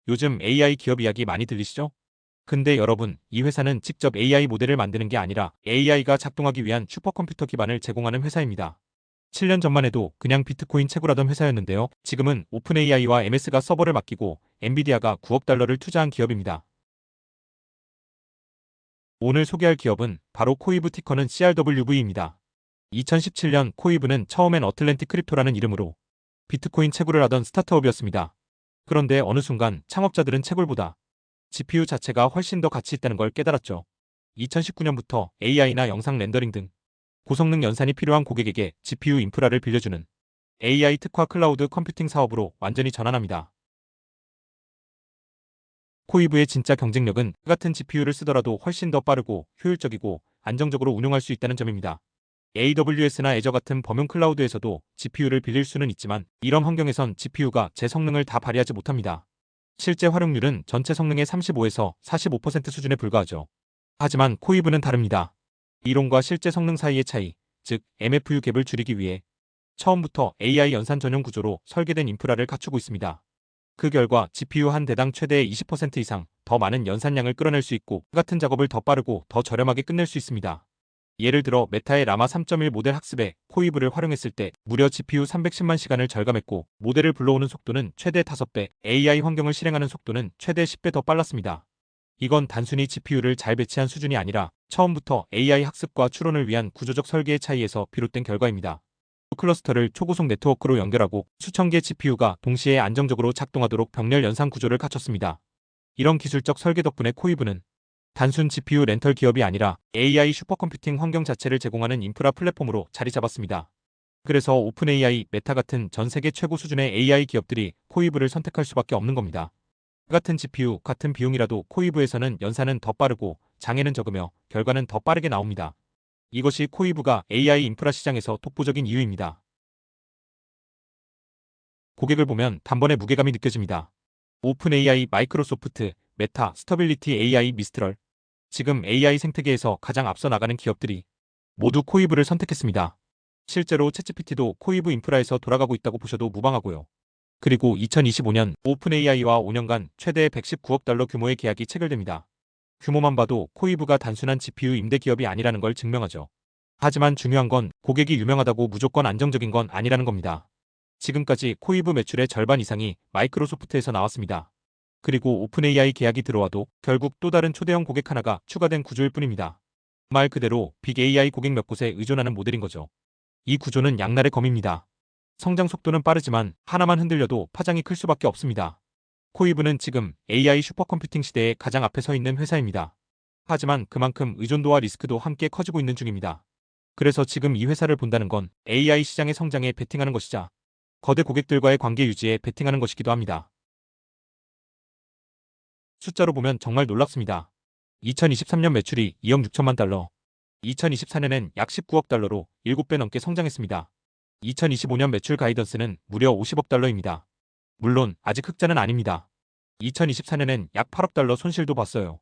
요즘 AI 기업 이야기 많이 들리시죠? 근데 여러분, 이 회사는 직접 AI 모델을 만드는 게 아니라 AI가 작동하기 위한 슈퍼컴퓨터 기반을 제공하는 회사입니다. 7년 전만 해도 그냥 비트코인 채굴하던 회사였는데요. 지금은 오픈AI와 MS가 서버를 맡기고 엔비디아가 9억 달러를 투자한 기업입니다. 오늘 소개할 기업은 바로 코이브, 티커는 CRWV입니다. 2017년 코이브는 처음엔 어틀랜틱 크립토라는 이름으로 비트코인 채굴을 하던 스타트업이었습니다. 그런데 어느 순간 창업자들은 채굴보다 GPU 자체가 훨씬 더 가치 있다는 걸 깨달았죠. 2019년부터 AI나 영상 렌더링 등 고성능 연산이 필요한 고객에게 GPU 인프라를 빌려주는 AI 특화 클라우드 컴퓨팅 사업으로 완전히 전환합니다. 코이브의 진짜 경쟁력은 같은 GPU를 쓰더라도 훨씬 더 빠르고 효율적이고 안정적으로 운용할 수 있다는 점입니다. AWS나 애저 같은 범용 클라우드에서도 GPU를 빌릴 수는 있지만 이런 환경에선 GPU가 제 성능을 다 발휘하지 못합니다. 실제 활용률은 전체 성능의 35에서 45% 수준에 불과하죠. 하지만 코이브는 다릅니다. 이론과 실제 성능 사이의 차이, 즉 MFU 갭을 줄이기 위해 처음부터 AI 연산 전용 구조로 설계된 인프라를 갖추고 있습니다. 그 결과 GPU 한 대당 최대 20% 이상 더 많은 연산량을 끌어낼 수 있고 같은 작업을 더 빠르고 더 저렴하게 끝낼 수 있습니다. 예를 들어 메타의 라마 3.1 모델 학습에 코이브를 활용했을 때 무려 GPU 310만 시간을 절감했고 모델을 불러오는 속도는 최대 5배, AI 환경을 실행하는 속도는 최대 10배 더 빨랐습니다. 이건 단순히 GPU를 잘 배치한 수준이 아니라 처음부터 AI 학습과 추론을 위한 구조적 설계의 차이에서 비롯된 결과입니다. 클러스터를 초고속 네트워크로 연결하고 수천 개 GPU가 동시에 안정적으로 작동하도록 병렬 연산 구조를 갖췄습니다. 이런 기술적 설계 덕분에 코이브는 단순 GPU 렌털 기업이 아니라 AI 슈퍼컴퓨팅 환경 자체를 제공하는 인프라 플랫폼으로 자리 잡았습니다. 그래서 오픈AI, 메타 같은 전 세계 최고 수준의 AI 기업들이 코이브를 선택할 수밖에 없는 겁니다. 같은 GPU, 같은 비용이라도 코이브에서는 연산은 더 빠르고 장애는 적으며 결과는 더 빠르게 나옵니다. 이것이 코이브가 AI 인프라 시장에서 독보적인 이유입니다. 고객을 보면 단번에 무게감이 느껴집니다. 오픈AI, 마이크로소프트, 메타, 스터빌리티 AI, 미스트럴. 지금 AI 생태계에서 가장 앞서 나가는 기업들이 모두 코이브를 선택했습니다. 실제로 챗GPT도 코이브 인프라에서 돌아가고 있다고 보셔도 무방하고요. 그리고 2025년 오픈AI와 5년간 최대 119억 달러 규모의 계약이 체결됩니다. 규모만 봐도 코이브가 단순한 GPU 임대 기업이 아니라는 걸 증명하죠. 하지만 중요한 건 고객이 유명하다고 무조건 안정적인 건 아니라는 겁니다. 지금까지 코이브 매출의 절반 이상이 마이크로소프트에서 나왔습니다. 그리고 오픈AI 계약이 들어와도 결국 또 다른 초대형 고객 하나가 추가된 구조일 뿐입니다. 말 그대로 빅 AI 고객 몇 곳에 의존하는 모델인 거죠. 이 구조는 양날의 검입니다. 성장 속도는 빠르지만 하나만 흔들려도 파장이 클 수밖에 없습니다. 코이브는 지금 AI 슈퍼컴퓨팅 시대에 가장 앞에 서 있는 회사입니다. 하지만 그만큼 의존도와 리스크도 함께 커지고 있는 중입니다. 그래서 지금 이 회사를 본다는 건 AI 시장의 성장에 베팅하는 것이자 거대 고객들과의 관계 유지에 베팅하는 것이기도 합니다. 숫자로 보면 정말 놀랍습니다. 2023년 매출이 2억 6천만 달러, 2024년엔 약 19억 달러로 7배 넘게 성장했습니다. 2025년 매출 가이던스는 무려 50억 달러입니다. 물론 아직 흑자는 아닙니다. 2024년엔 약 8억 달러 손실도 봤어요.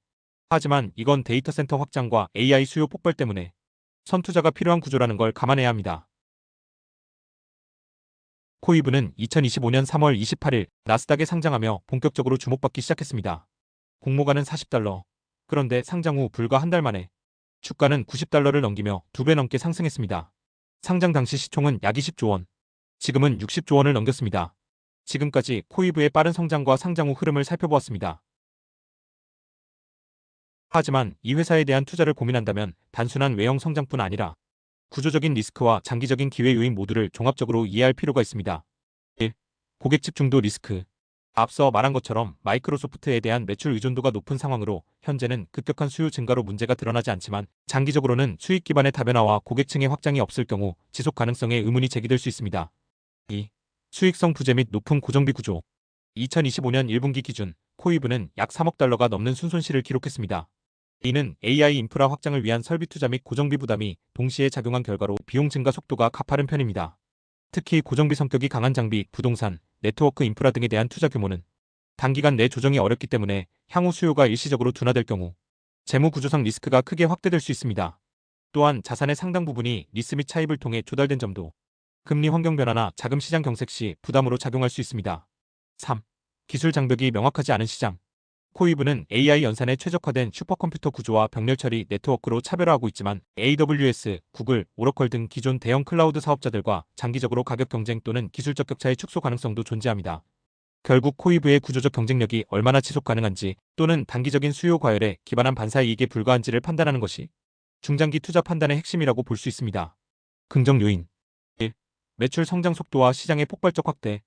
하지만 이건 데이터 센터 확장과 AI 수요 폭발 때문에 선투자가 필요한 구조라는 걸 감안해야 합니다. 코이브는 2025년 3월 28일 나스닥에 상장하며 본격적으로 주목받기 시작했습니다. 공모가는 40달러. 그런데 상장 후 불과 한 달 만에 주가는 90달러를 넘기며 2배 넘게 상승했습니다. 상장 당시 시총은 약 20조 원. 지금은 60조 원을 넘겼습니다. 지금까지 코이브의 빠른 성장과 상장 후 흐름을 살펴보았습니다. 하지만 이 회사에 대한 투자를 고민한다면 단순한 외형 성장뿐 아니라 구조적인 리스크와 장기적인 기회 요인 모두를 종합적으로 이해할 필요가 있습니다. 1. 고객 집중도 리스크. 앞서 말한 것처럼 마이크로소프트에 대한 매출 의존도가 높은 상황으로 현재는 급격한 수요 증가로 문제가 드러나지 않지만 장기적으로는 수익 기반의 다변화와 고객층의 확장이 없을 경우 지속 가능성에 의문이 제기될 수 있습니다. 2. 수익성 부재 및 높은 고정비 구조. 2025년 1분기 기준 코이브는 약 3억 달러가 넘는 순손실을 기록했습니다. 이는 AI 인프라 확장을 위한 설비 투자 및 고정비 부담이 동시에 작용한 결과로 비용 증가 속도가 가파른 편입니다. 특히 고정비 성격이 강한 장비, 부동산, 네트워크 인프라 등에 대한 투자 규모는 단기간 내 조정이 어렵기 때문에 향후 수요가 일시적으로 둔화될 경우 재무 구조상 리스크가 크게 확대될 수 있습니다. 또한 자산의 상당 부분이 리스 및 차입을 통해 조달된 점도 금리 환경 변화나 자금 시장 경색 시 부담으로 작용할 수 있습니다. 3. 기술 장벽이 명확하지 않은 시장. 코이브는 AI 연산에 최적화된 슈퍼컴퓨터 구조와 병렬 처리 네트워크로 차별화하고 있지만 AWS, 구글, 오러컬 등 기존 대형 클라우드 사업자들과 장기적으로 가격 경쟁 또는 기술적 격차의 축소 가능성도 존재합니다. 결국 코이브의 구조적 경쟁력이 얼마나 지속 가능한지 또는 단기적인 수요 과열에 기반한 반사 이익에 불과한지를 판단하는 것이 중장기 투자 판단의 핵심이라고 볼 수 있습니다. 긍정 요인 1. 매출 성장 속도와 시장의 폭발적 확대.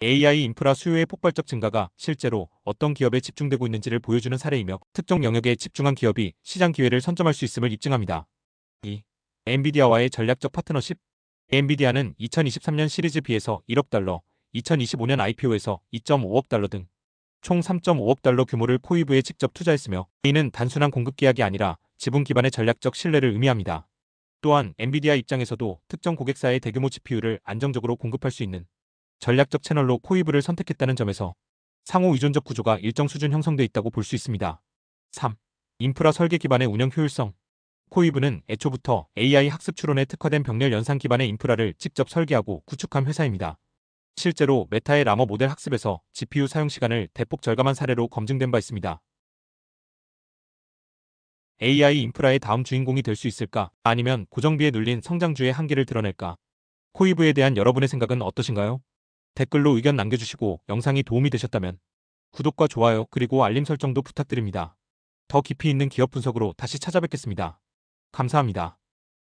AI 인프라 수요의 폭발적 증가가 실제로 어떤 기업에 집중되고 있는지를 보여주는 사례이며 특정 영역에 집중한 기업이 시장 기회를 선점할 수 있음을 입증합니다. 2. 엔비디아와의 전략적 파트너십. 엔비디아는 2023년 시리즈 B에서 1억 달러, 2025년 IPO에서 2.5억 달러 등 총 3.5억 달러 규모를 코이브에 직접 투자했으며 이는 단순한 공급 계약이 아니라 지분 기반의 전략적 신뢰를 의미합니다. 또한 엔비디아 입장에서도 특정 고객사의 대규모 GPU를 안정적으로 공급할 수 있는 전략적 채널로 코이브를 선택했다는 점에서 상호 의존적 구조가 일정 수준 형성돼 있다고 볼 수 있습니다. 3. 인프라 설계 기반의 운영 효율성. 코이브는 애초부터 AI 학습 추론에 특화된 병렬 연산 기반의 인프라를 직접 설계하고 구축한 회사입니다. 실제로 메타의 라머 모델 학습에서 GPU 사용 시간을 대폭 절감한 사례로 검증된 바 있습니다. AI 인프라의 다음 주인공이 될 수 있을까? 아니면 고정비에 눌린 성장주의 한계를 드러낼까? 코이브에 대한 여러분의 생각은 어떠신가요? 댓글로 의견 남겨주시고 영상이 도움이 되셨다면 구독과 좋아요 그리고 알림 설정도 부탁드립니다. 더 깊이 있는 기업 분석으로 다시 찾아뵙겠습니다. 감사합니다.